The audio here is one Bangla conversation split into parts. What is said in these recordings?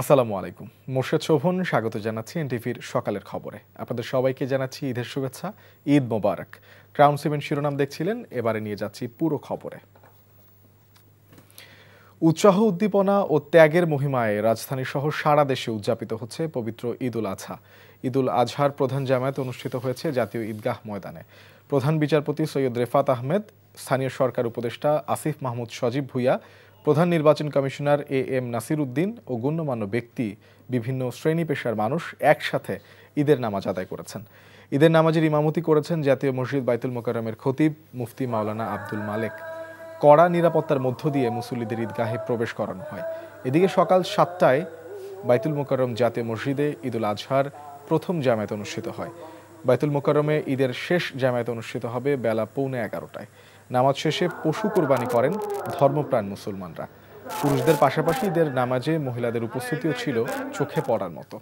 আসসালামু আলাইকুম। মোর্শেদ শোভন স্বাগত জানাচ্ছি এনটিভির সকালের খবরে। আপনাদের সবাইকে জানাচ্ছি ঈদের শুভেচ্ছা, ঈদ মোবারক। ক্রাউন সিমেন্ট শিরোনাম দেখছিলেন, এবারে নিয়ে যাচ্ছি পুরো খবরে। উৎসাহ উদ্দীপনা ও ত্যাগের মহিমায় রাজধানী সহ সারা দেশে উদযাপিত হচ্ছে পবিত্র ঈদ উল আজহা। ঈদ উল আজহার প্রধান জামায়াত অনুষ্ঠিত হয়েছে জাতীয় ঈদগাহ ময়দানে। প্রধান বিচারপতি সৈয়দ রেফাত আহমেদ, স্থানীয় সরকার উপদেষ্টা আসিফ মাহমুদ সজীব ভুইয়া, প্রধান নির্বাচন কমিশনার এম নাসির উদ্দিন ও গণ্যমান্য ব্যক্তি, বিভিন্ন শ্রেণী পেশার মানুষ একসাথে ঈদের নামাজ আদায় করেছেন। ঈদের নামাজের ইমামতি করেছেন জাতীয় মসজিদ বাইতুল মোকাররমের খতিব মুফতি মাওলানা আব্দুল মালেক। কড়া নিরাপত্তার মধ্য দিয়ে মুসল্লিদের ঈদগাহে প্রবেশ করানো হয়। এদিকে সকাল 7টায় বাইতুল মোকাররম জাতীয় মসজিদে ঈদ উল আজহার প্রথম জামায়াত অনুষ্ঠিত হয়। বাইতুল মোকাররমে ঈদের শেষ জামায়াত অনুষ্ঠিত হবে বেলা 11:15টায়। নামাজ শেষে পশু কোরবানি করেন ধর্মপ্রাণ মুসলমানরা। পুরুষদের পাশাপাশি ঈদের নামাজে মহিলাদের উপস্থিতিও ছিল চোখে পড়ার মতো।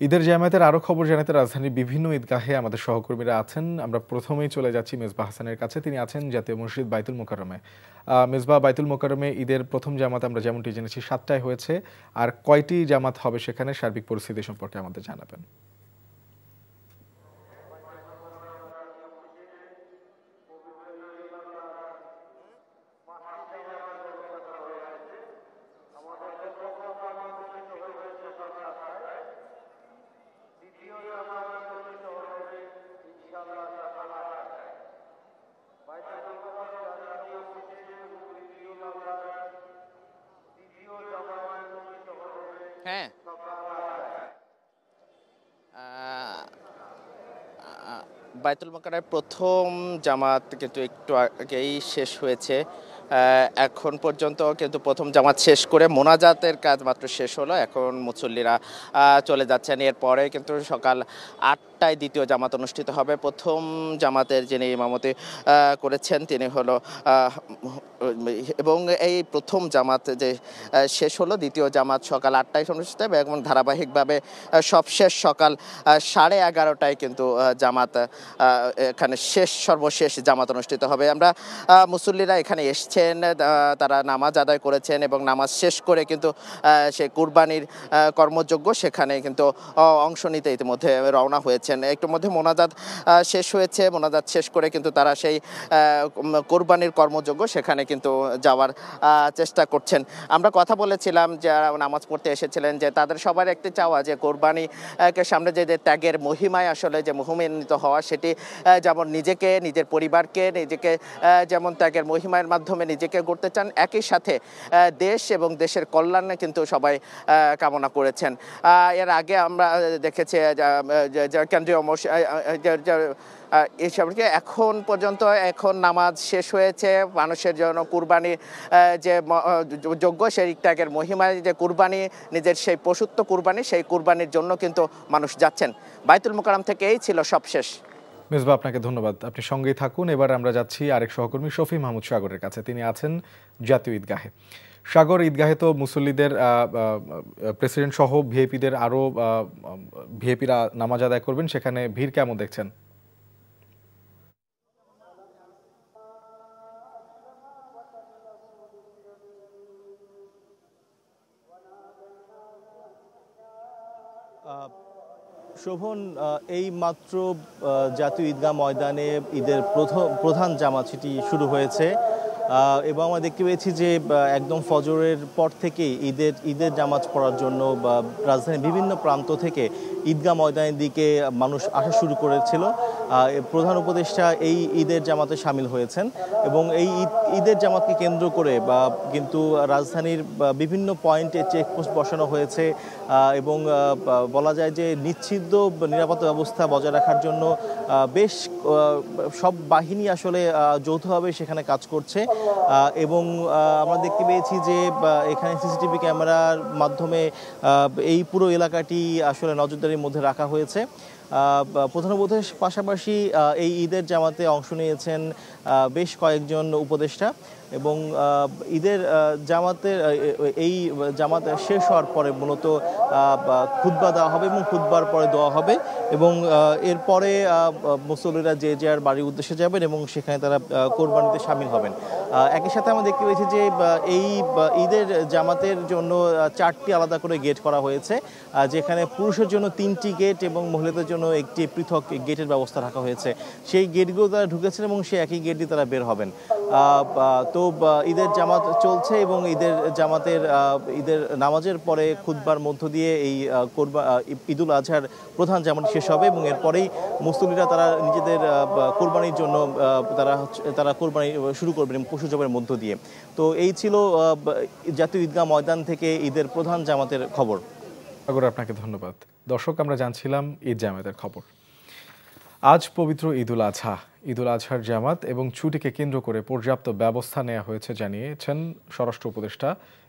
ঈদের জামায়াতের আরো খবর জানাতে রাজধানীর বিভিন্ন ঈদগাহে আমাদের সহকর্মীরা আছেন। আমরা প্রথমেই চলে যাচ্ছি মেজবাহ হাসানের কাছে। তিনি আছেন জাতীয় মসজিদ বাইতুল মোকাররমে। মেজবাহ, বাইতুল মোকাররমে ঈদের প্রথম জামাত আমরা যেমনটি জেনেছি 7টায় হয়েছে, আর কয়টি জামাত হবে সেখানে সার্বিক পরিস্থিতি সম্পর্কে আমাদের জানাবেন। হ্যাঁ, বাইতুল মোকাররমের প্রথম জামাত কিন্তু একটু আগেই শেষ হয়েছে। এখন পর্যন্ত কিন্তু প্রথম জামাত শেষ করে মোনাজাতের কাজ মাত্র শেষ হলো। এখন মুসল্লিরা চলে যাচ্ছেন। এরপরে কিন্তু সকাল 8টায় দ্বিতীয় জামাত অনুষ্ঠিত হবে। প্রথম জামাতের যিনি ইমামতি করেছেন তিনি হলো এবং এই প্রথম জামাত যে শেষ হলো, দ্বিতীয় জামাত সকাল 8টায় অনুষ্ঠিত হবে এবং ধারাবাহিকভাবে সবশেষ সকাল 11:30টায় কিন্তু জামাত এখানে সর্বশেষ জামাত অনুষ্ঠিত হবে। আমরা মুসল্লিরা এখানে এসছেন, তারা নামাজ আদায় করেছেন এবং নামাজ শেষ করে কিন্তু সেই কুরবানির কর্মযজ্ঞ সেখানে কিন্তু অংশ নিতে ইতিমধ্যে রওনা হয়েছেন। একটু মধ্যে মোনাজাত শেষ হয়েছে। মোনাজাত শেষ করে কিন্তু তারা সেই কুরবানির কর্মযজ্ঞ সেখানে কিন্তু যাওয়ার চেষ্টা করছেন। আমরা কথা বলেছিলাম যারা নামাজ পড়তে এসেছিলেন যে তাদের সবার একটি চাওয়া যে কোরবানিকে সামনে যে ত্যাগের মহিমায় আসলে যে মহিমান্বিত হওয়া, সেটি যেমন নিজেকে, নিজের পরিবারকে, নিজেকে যেমন ত্যাগের মহিমার মাধ্যমে নিজেকে গড়তে চান, একই সাথে দেশ এবং দেশের কল্যাণে কিন্তু সবাই কামনা করেছেন। এর আগে আমরা দেখেছি কেন্দ্রীয় এসবকে এখন পর্যন্ত এখন নামাজ শেষ হয়েছে, মানুষের জন্য কুরবানি যে যোগ্য সেই ত্যাগের মহিমায় যে কুরবানি, নিজের সেই পশুত্ব কুরবানি, সেই কুরবানির জন্য কিন্তু মানুষ যাচ্ছেন। বাইতুল মোকাররম থেকে এই ছিল সবশেষ। মেজবা, আপনাকে ধন্যবাদ। আপনি সঙ্গেই থাকুন। এবার আমরা যাচ্ছি আরেক সহকর্মী শফি মাহমুদ সাগরের কাছে। তিনি আছেন জাতীয় ঈদগাহে। সাগর, ঈদগাহে তো মুসল্লিদের প্রেসিডেন্ট সহ ভিআইপিদের আরো ভিআইপিরা নামাজ আদায় করবেন, সেখানে ভিড় কেমন দেখছেন? শোভন, এই মাত্র জাতীয় ঈদগাহ ময়দানে ঈদের প্রধান জামাত সেটি শুরু হয়েছে এবং আমরা দেখতে পেয়েছি যে একদম ফজরের পর থেকেই ঈদের জামাত পড়ার জন্য রাজধানীর বিভিন্ন প্রান্ত থেকে ঈদগাহ ময়দানের দিকে মানুষ আসা শুরু করেছিল। প্রধান উপদেষ্টা এই ঈদের জামাতে সামিল হয়েছেন এবং এই ঈদের জামাতকে কেন্দ্র করে কিন্তু রাজধানীর বিভিন্ন পয়েন্টে চেকপোস্ট বসানো হয়েছে এবং বলা যায় যে নিশ্চিদ্র নিরাপত্তা ব্যবস্থা বজায় রাখার জন্য বেশ সব বাহিনী আসলে যৌথভাবে সেখানে কাজ করছে এবং আমরা দেখতে পেয়েছি যে এখানে সিসিটিভি ক্যামেরার মাধ্যমে এই পুরো এলাকাটি আসলে নজরদারির মধ্যে রাখা হয়েছে। প্রধান উপদেষ্টার পাশাপাশি এই ঈদের জামাতে অংশ নিয়েছেন বেশ কয়েকজন উপদেষ্টা। এবং ঈদের জামাতের এই জামাত শেষ হওয়ার পরে মূলত খুতবা দেওয়া হবে এবং খুতবার পরে দেওয়া হবে এবং এরপরে মুসল্লিরা যে যার বাড়ির উদ্দেশ্যে যাবেন এবং সেখানে তারা কোরবানিতে সামিল হবেন। একই সাথে আমরা দেখতে পেয়েছি যে এই ঈদের জামাতের জন্য 4টি আলাদা করে গেট করা হয়েছে, যেখানে পুরুষের জন্য 3টি গেট এবং মহিলাদের জন্য একটি পৃথক গেটের ব্যবস্থা রাখা হয়েছে। সেই গেটগুলো তারা ঢুকেছেন এবং সেই একই গেট দিয়ে তারা বের হবেন। তো ঈদের জামাত চলছে এবং ঈদের নামাজের পরে খুতবার মধ্য দিয়ে এই ঈদুল আজহার প্রধান জামাত শেষ হবে এবং এরপরেই মুসল্লিরা তারা নিজেদের কোরবানির জন্য তারা কোরবানি শুরু করবেন পশু জবের মধ্য দিয়ে। তো এই ছিল জাতীয় ঈদগাহ ময়দান থেকে ঈদের প্রধান জামাতের খবর। আপনাকে ধন্যবাদ। দর্শক, আমরা জানছিলাম ঈদ জামাতের খবর। আজ পবিত্র ঈদুল আজহা। ঈদুল আজহার জামাত এবং ছুটিকে কেন্দ্র করে পর্যাপ্ত ব্যবস্থা নেওয়া হয়েছে জানিয়েছেন স্বরাষ্ট্র উপদেষ্টা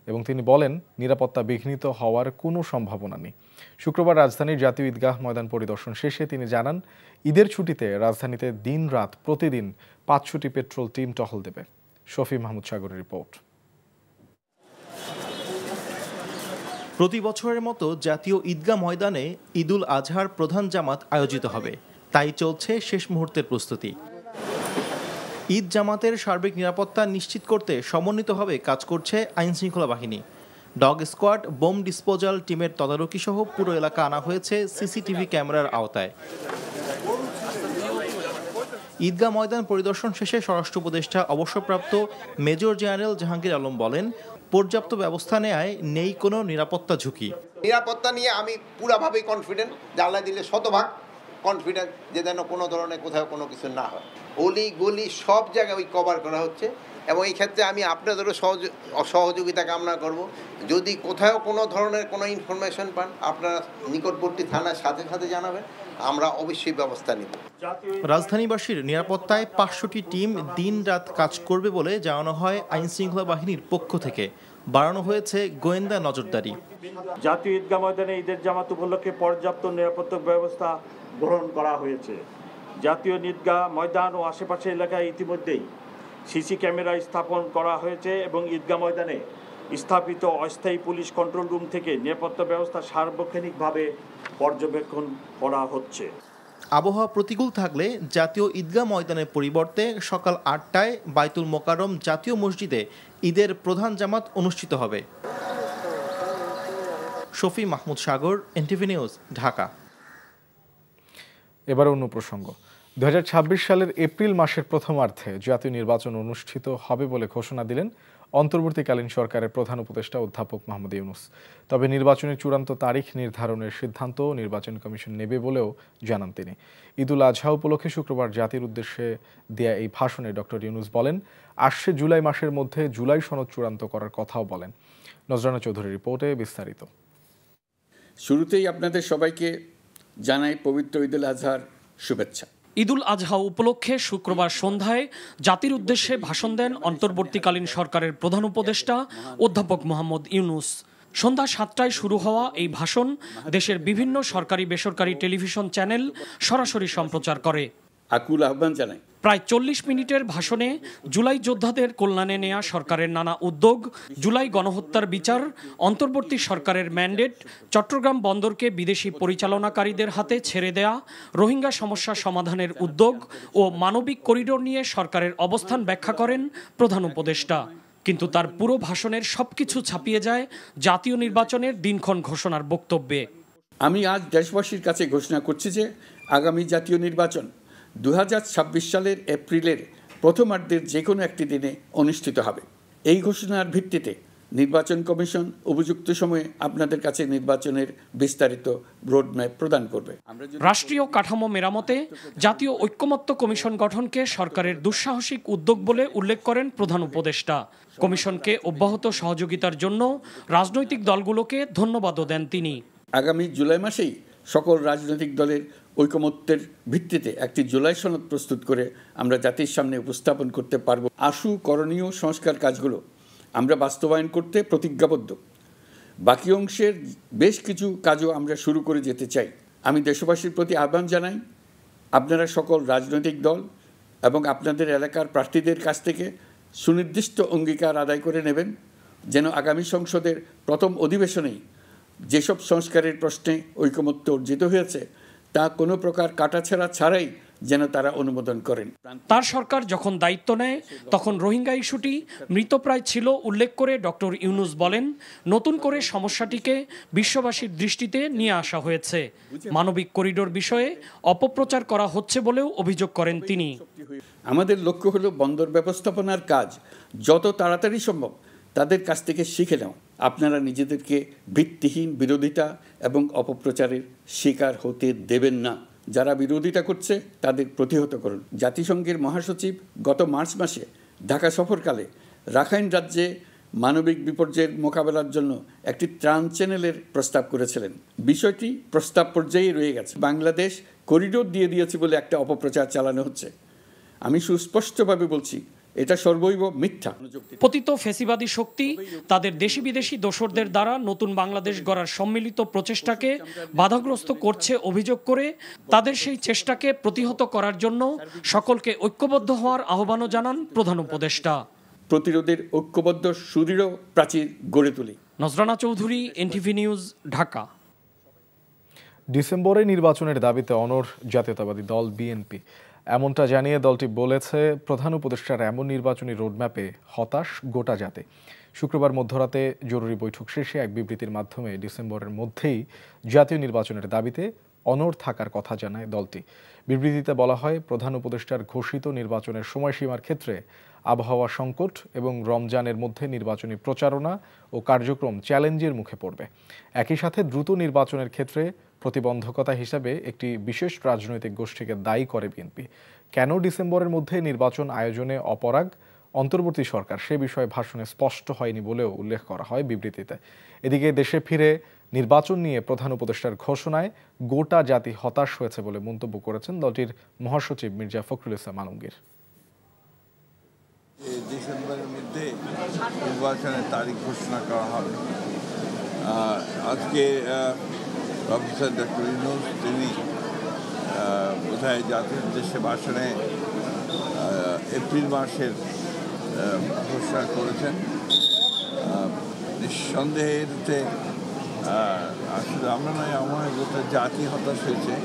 এবং তিনি বলেন নিরাপত্তা বিঘ্নিত হওয়ার কোনো সম্ভাবনা নেই। শুক্রবার রাজধানীর জাতীয় ঈদগাহ ময়দান পরিদর্শন শেষে তিনি জানান ঈদের ছুটিতে রাজধানীতে দিন রাত প্রতিদিন 500টি পেট্রোল টিম টহল দেবে। শফি মাহমুদ সাগরের রিপোর্ট। প্রতি বছরের মতো জাতীয় ঈদগাহ ময়দানে ঈদুল আজহার প্রধান জামাত আয়োজিত হবে, তাই চলছে শেষ মুহূর্তের প্রস্তুতি। ঈদ জামাতের সার্বিক নিরাপত্তা নিশ্চিত করতে সমন্বিতভাবে কাজ করছে আইনশৃঙ্খলা বাহিনী। ডগ স্কোয়াড, বোম ডিসপোজাল টিমের তদারকি সহ পুরো এলাকা আনা হয়েছে সিসিটিভি ক্যামেরার আওতায়। ঈদগাহ ময়দান পরিদর্শন শেষে স্বরাষ্ট্র উপদেষ্টা অবসরপ্রাপ্ত মেজর জেনারেল জাহাঙ্গীর আলম বলেন পর্যাপ্ত ব্যবস্থা নেয় নেই কোনো নিরাপত্তা ঝুঁকি। নিরাপত্তা নিয়ে আমি পুরাভাবেই কনফিডেন্ট, জানলা দিলে শতভাগ কনফিডেন্ট যে যেন কোনো ধরনের কোথাও কোনো কিছু না হয়। অলি গলি সব জায়গায় ওই কভার করা হচ্ছে এবং এই ক্ষেত্রে আমি আপনাদেরও সহযোগিতা কামনা করব। যদি কোথাও কোনো ধরনের কোনো ইনফরমেশন পান আপনারা নিকটবর্তী থানার সাথে সাথে জানাবেন, আমরা অবশ্যই ব্যবস্থা নিব। রাজধানীবাসীর নিরাপত্তায় 500টি টিম দিন রাত কাজ করবে বলে জানানো হয় আইনশৃঙ্খলা বাহিনীর পক্ষ থেকে। বাড়ানো হয়েছে গোয়েন্দা নজরদারি। জাতীয় ঈদগাহ ময়দানে ঈদের জামাত উপলক্ষে পর্যাপ্ত নিরাপত্তা ব্যবস্থা গ্রহণ করা হয়েছে। জাতীয় ঈদগাহ ময়দান ও আশেপাশে এলাকায় ইতিমধ্যেই সিসি ক্যামেরা স্থাপন করা হয়েছে এবং ঈদগাহ ময়দানে স্থাপিত অস্থায়ী পুলিশ কন্ট্রোল রুম থেকে নিরাপত্তা ব্যবস্থা সার্বক্ষণিকভাবে পর্যবেক্ষণ করা হচ্ছে। আবহাওয়া প্রতিকূল থাকলে জাতীয় ঈদগাহ ময়দানের পরিবর্তে সকাল 8টায় বাইতুল মোকাররম জাতীয় মসজিদে ঈদের প্রধান জামাত অনুষ্ঠিত হবে। শফি মাহমুদ সাগর, এনটিভি নিউজ, ঢাকা। এবার অন্য প্রসঙ্গ। 2026 সালের এপ্রিল মাসের প্রথমার্ধে জাতীয় নির্বাচন অনুষ্ঠিত হবে বলে ঘোষণা দিলেন অন্তর্বর্তীকালীন সরকারের প্রধান উপদেষ্টা অধ্যাপক মোহাম্মদ ইউনূস। তবে নির্বাচনের চূড়ান্ত তারিখ নির্ধারণের সিদ্ধান্ত নির্বাচন কমিশন নেবে বলেও জানান তিনি। ঈদুল আজহা উপলক্ষে শুক্রবার জাতির উদ্দেশ্যে দেয়া এই ভাষণে ডক্টর ইউনূস বলেন আসছে জুলাই মাসের মধ্যে জুলাই সনদ চূড়ান্ত করার কথাও বলেন। নজরানা চৌধুরীর রিপোর্টে বিস্তারিত। শুরুতেই আপনাদের সবাইকে জানাই পবিত্র ঈদুল আজহার শুভেচ্ছা। ঈদুল আজহা উপলক্ষে শুক্রবার সন্ধ্যায় জাতির উদ্দেশ্যে ভাষণ দেন অন্তর্বর্তীকালীন সরকারের প্রধান উপদেষ্টা অধ্যাপক মোহাম্মদ ইউনূস। সন্ধ্যা 7টায় শুরু হওয়া এই ভাষণ দেশের বিভিন্ন সরকারি বেসরকারি টেলিভিশন চ্যানেল সরাসরি সম্প্রচার করে। আকুল আহ্বান জানাই। প্রায় 40 মিনিটের ভাষণে জুলাই যোদ্ধাদের কল্যাণে নেয়া সরকারের নানা উদ্যোগ, জুলাই গণহত্যার বিচার, অন্তর্বর্তী সরকারের ম্যান্ডেট, চট্টগ্রাম বন্দরকে বিদেশি পরিচালনাকারীদের হাতে ছেড়ে দেয়া, রোহিঙ্গা সমস্যা সমাধানের উদ্যোগ ও মানবিক করিডোর নিয়ে সরকারের অবস্থান ব্যাখ্যা করেন প্রধান উপদেষ্টা। কিন্তু তার পুরো ভাষণের সবকিছু ছাপিয়ে যায় জাতীয় নির্বাচনের দিনক্ষণ ঘোষণার বক্তব্যে। আমি আজ দেশবাসীর কাছে ঘোষণা করছি যে আগামী জাতীয় নির্বাচন 2026 সালের এপ্রিলের প্রথমার্ধের যে কোনো একটি দিনে অনুষ্ঠিত হবে। এই ঘোষণার ভিত্তিতে নির্বাচন কমিশন উপযুক্ত সময়ে আপনাদের কাছে নির্বাচনের বিস্তারিত রোডম্যাপ প্রদান করবে। রাষ্ট্রীয় কাঠামো মেরামতে জাতীয় ঐক্যমত্য কমিশন গঠনকে সরকারের দুঃসাহসিক উদ্যোগ বলে উল্লেখ করেন প্রধান উপদেষ্টা। কমিশনকে অব্যাহত সহযোগিতার জন্য রাজনৈতিক দলগুলোকে ধন্যবাদও দেন তিনি। আগামী জুলাই মাসেই সকল রাজনৈতিক দলের ঐকমত্যের ভিত্তিতে একটি জুলাই সনদ প্রস্তুত করে আমরা জাতির সামনে উপস্থাপন করতে পারব। আশু করণীয় সংস্কার কাজগুলো আমরা বাস্তবায়ন করতে প্রতিজ্ঞাবদ্ধ। বাকি অংশের বেশ কিছু কাজও আমরা শুরু করে যেতে চাই। আমি দেশবাসীর প্রতি আহ্বান জানাই, আপনারা সকল রাজনৈতিক দল এবং আপনাদের এলাকার প্রার্থীদের কাছ থেকে সুনির্দিষ্ট অঙ্গীকার আদায় করে নেবেন যেন আগামী সংসদের প্রথম অধিবেশনেই যেসব সংস্কারের প্রশ্নে ঐকমত্য অর্জিত হয়েছে তা কোনো প্রকার কাটাছেঁড়া ছাড়াই যেন তারা অনুমোদন করেন। তার সরকার যখন দায়িত্ব নেয় তখন রোহিঙ্গা ইস্যুটি মৃতপ্রায় ছিল উল্লেখ করে ডক্টর ইউনূস বলেন, নতুন করে সমস্যাটিকে বিশ্ববাসীর দৃষ্টিতে নিয়ে আসা হয়েছে। মানবিক করিডোর বিষয়ে অপপ্রচার করা হচ্ছে বলেও অভিযোগ করেন তিনি। আমাদের লক্ষ্য হলো বন্দর ব্যবস্থাপনার কাজ যত তাড়াতাড়ি সম্ভব তাদের কাছ থেকে শিখে নাও। আপনারা নিজেদেরকে ভিত্তিহীন বিরোধিতা এবং অপপ্রচারের শিকার হতে দেবেন না। যারা বিরোধিতা করছে তাদের প্রতিহত করুন। জাতিসংঘের মহাসচিব গত মার্চ মাসে ঢাকা সফরকালে রাখাইন রাজ্যে মানবিক বিপর্যয়ের মোকাবেলার জন্য একটি ত্রাণ চ্যানেলের প্রস্তাব করেছিলেন। বিষয়টি প্রস্তাব পর্যায়ে রয়ে গেছে। বাংলাদেশ করিডোর দিয়ে দিয়েছে বলে একটা অপপ্রচার চালানো হচ্ছে। আমি সুস্পষ্টভাবে বলছি, এটা সর্বৈব মিথ্যা। পতিত ফ্যাসিবাদী শক্তি তাদের দেশি বিদেশি দোসরদের দ্বারা নতুন বাংলাদেশ গড়ার সম্মিলিত প্রচেষ্টাকে বাধাগ্রস্ত করছে অভিযোগ করে তাদের সেই চেষ্টাকে প্রতিহত করার জন্য সকলকে ঐক্যবদ্ধ হওয়ার আহ্বানও জানান প্রধান উপদেষ্টা। প্রতিরোধের ঐক্যবদ্ধ সুদৃঢ় প্রাচীর গড়ে তুলি। নজরানা চৌধুরী, এনটিভি নিউজ, ঢাকা। ডিসেম্বরে নির্বাচনের দাবিতে অনড় জাতীয়তাবাদী দল বিএনপি। এমনটা জানিয়ে দলটি বলেছে, প্রধান উপদেষ্টার এমন নির্বাচনী রোডম্যাপে হতাশ গোটা জাতি। শুক্রবার মধ্যরাতে জরুরি বৈঠক শেষে এক বিবৃতির মাধ্যমে ডিসেম্বরের মধ্যেই জাতীয় নির্বাচনের দাবিতে অনড় থাকার কথা জানায় দলটি। বিবৃতিতে বলা হয়, প্রধান উপদেষ্টার ঘোষিত নির্বাচনের সময়সীমার ক্ষেত্রে আবহাওয়া সংকট এবং রমজানের মধ্যে নির্বাচনী প্রচারণা ও কার্যক্রম চ্যালেঞ্জের মুখে পড়বে। একই সাথে দ্রুত নির্বাচনের ক্ষেত্রে প্রতিবন্ধকতা হিসেবে একটি বিশেষ রাজনৈতিক গোষ্ঠীকে দায়ী করে বিএনপি। কেন ডিসেম্বরের মধ্যে নির্বাচন আয়োজনে অপরাগ অন্তর্বর্তী সরকার সে বিষয়ে ভাষণে স্পষ্ট হয়নি বলেও উল্লেখ করা হয় বিবৃতিতে। এদিকে দেশে ফিরে নির্বাচন নিয়ে প্রধান উপদেষ্টার ঘোষণায় গোটা জাতি হতাশ হয়েছে বলে মন্তব্য করেছেন দলটির মহাসচিব মির্জা ফখরুল ইসলাম আলমগীর। ডিসেম্বরের মধ্যে নির্বাচনের তারিখ ঘোষণা করা হবে। আজকে প্রফেসর ডক্টর ইউনূস তিনি বোধহয় জাতির উদ্দেশ্যে ভাষণে এপ্রিল মাসের ঘোষণা করেছেন। নিঃসন্দেহে এতে আসলে আমরা নয়, আমার গোটা জাতি হতাশ হয়েছে।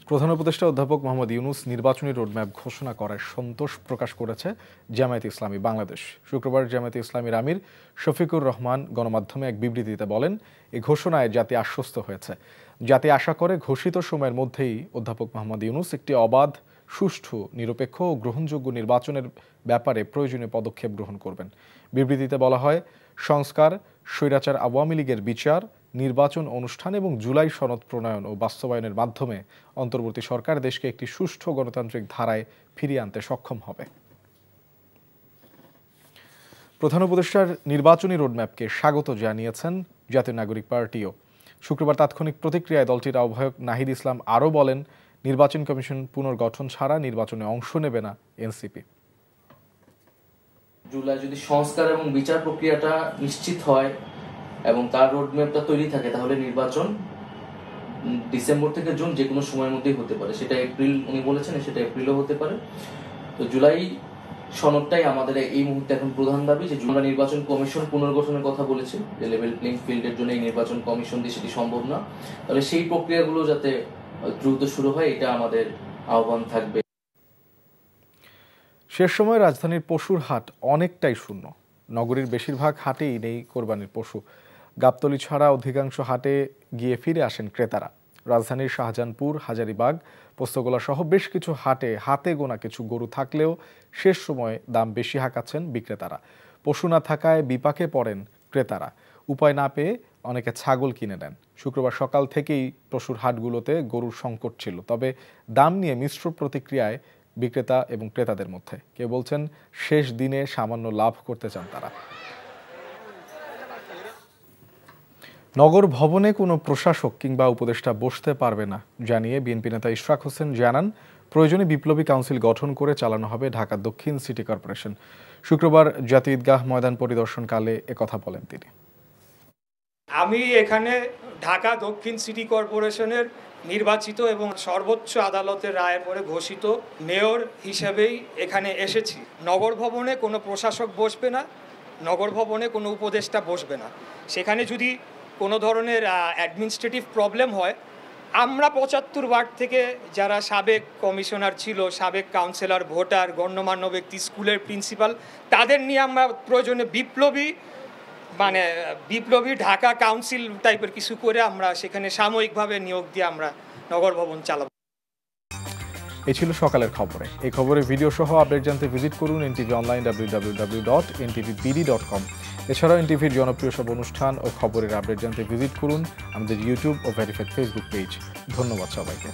প্রধান উপদেষ্টা অধ্যাপক মোহাম্মদ ইউনূস নির্বাচনী রোডম্যাপ ঘোষণা করায় সন্তোষ প্রকাশ করেছে জামায়াতে ইসলামী বাংলাদেশ। শুক্রবার জামায়াতে ইসলামীর আমির শফিকুর রহমান গণমাধ্যমে এক বিবৃতিতে বলেন, এই ঘোষণায় জাতি আশ্বস্ত হয়েছে। জাতি আশা করে ঘোষিত সময়ের মধ্যেই অধ্যাপক মোহাম্মদ ইউনূস একটি অবাধ, সুষ্ঠু, নিরপেক্ষ ও গ্রহণযোগ্য নির্বাচনের ব্যাপারে প্রয়োজনীয় পদক্ষেপ গ্রহণ করবেন। বিবৃতিতে বলা হয়, সংস্কার, স্বৈরাচার আওয়ামী লীগের বিচার, নির্বাচন অনুষ্ঠান এবং জুলাই সনদ প্রণয়ন ও বাস্তবায়নের মাধ্যমে অন্তর্বর্তী সরকার দেশকে একটি সুষ্ঠু গণতান্ত্রিক ধারায় ফিরিয়ে আনতে সক্ষম হবে। প্রধান উপদেষ্টার নির্বাচনী রোডম্যাপকে স্বাগত জানিয়েছেন জাতীয় নাগরিক পার্টিও। শুক্রবার তাৎক্ষণিক প্রতিক্রিয়ায় দলটির আহ্বায়ক নাহিদ ইসলাম আরও বলেন, নির্বাচন কমিশন পুনর্গঠন ছাড়া নির্বাচনে অংশ নেবে না এনসিপি। জুলাই যদি সংস্কার এবং বিচার প্রক্রিয়াটা নিশ্চিত হয় এবং তার রোডম্যাপটা তৈরি থাকে, তাহলে নির্বাচন ডিসেম্বর থেকে জুন যে কোনো সময়ের মধ্যেই হতে পারে। সেটা এপ্রিল উনি বলেছেন, সেটা এপ্রিলও হতে পারে। তো জুলাই সনদটাই আমাদের এই মুহূর্তে এখন প্রধান দাবি, যে আমরা নির্বাচন কমিশন পুনর্গঠনের কথা বলেছি, যে লেভেল প্লেইং ফিল্ডের জন্য এই নির্বাচন কমিশন দিয়ে সেটি সম্ভব না। তাহলে সেই প্রক্রিয়াগুলো যাতে দ্রুত শুরু হয়, এটা আমাদের আহ্বান থাকবে। শেষ সময় রাজধানীর পশুর হাট অনেকটাই শূন্য। নগরীর বেশিরভাগ হাটেই নেই কোরবানির পশু। গাবতলী ছাড়া অধিকাংশ হাটে গিয়ে ফিরে আসেন ক্রেতারা। রাজধানীর শাহজাহানপুর, হাজারীবাগ, পোস্তগোলা সহ বেশ কিছু হাটে হাতে গোনা কিছু গরু থাকলেও শেষ সময়ে দাম বেশি হাঁকাচ্ছেন বিক্রেতারা। পশু না থাকায় বিপাকে পড়েন ক্রেতারা। উপায় না পেয়ে অনেকে ছাগল কিনে নেন। শুক্রবার সকাল থেকেই পশুর হাটগুলোতে গরুর সংকট ছিল, তবে দাম নিয়ে মিশ্র প্রতিক্রিয়ায় বিক্রেতা এবং ক্রেতাদের মধ্যে। কেউ বলছেন শেষ দিনে সামান্য লাভ করতে চান তারা। নগর ভবনে কোনো প্রশাসক কিংবা উপদেষ্টা বসতে পারবে না জানিয়ে বিএনপি নেতা ইশরাক হোসেন জানান, প্রয়োজনে বিপ্লবী কাউন্সিল গঠন করে চালানো হবে ঢাকা দক্ষিণ সিটি কর্পোরেশন। শুক্রবার জাতীয় ঈদগাহ ময়দান পরিদর্শনকালে একথা বলেন তিনি। আমি এখানে ঢাকা দক্ষিণ সিটি কর্পোরেশনের নির্বাচিত এবং সর্বোচ্চ আদালতের রায়ের পরে ঘোষিত মেয়র হিসেবেই এখানে এসেছি। নগর ভবনে কোনো প্রশাসক বসবে না, নগর ভবনে কোনো উপদেষ্টা বসবে না। সেখানে যদি কোনো ধরনের অ্যাডমিনিস্ট্রেটিভ প্রবলেম হয়, আমরা ৭৫ ওয়ার্ড থেকে যারা সাবেক কমিশনার ছিল, সাবেক কাউন্সিলর, ভোটার, গণ্যমান্য ব্যক্তি, স্কুলের প্রিন্সিপাল, তাদের নিয়ে আমরা প্রয়োজনে বিপ্লবী ঢাকা কাউন্সিল টাইপের কিছু করে আমরা সেখানে সাময়িকভাবে নিয়োগ দিয়ে আমরা নগর ভবন চালাবো। এই ছিল সকালের খবরে। এই খবরের ভিডিও সহ আপডেট জানতে ভিজিট করুন এনটিভি অনলাইন www.ntvbd.com। এছাড়াও এনটিভির জনপ্রিয় সব অনুষ্ঠান ও খবরের আপডেট জানতে ভিজিট করুন আমাদের ইউটিউব ও ভেরিফাইড ফেসবুক পেজ। ধন্যবাদ সবাইকে।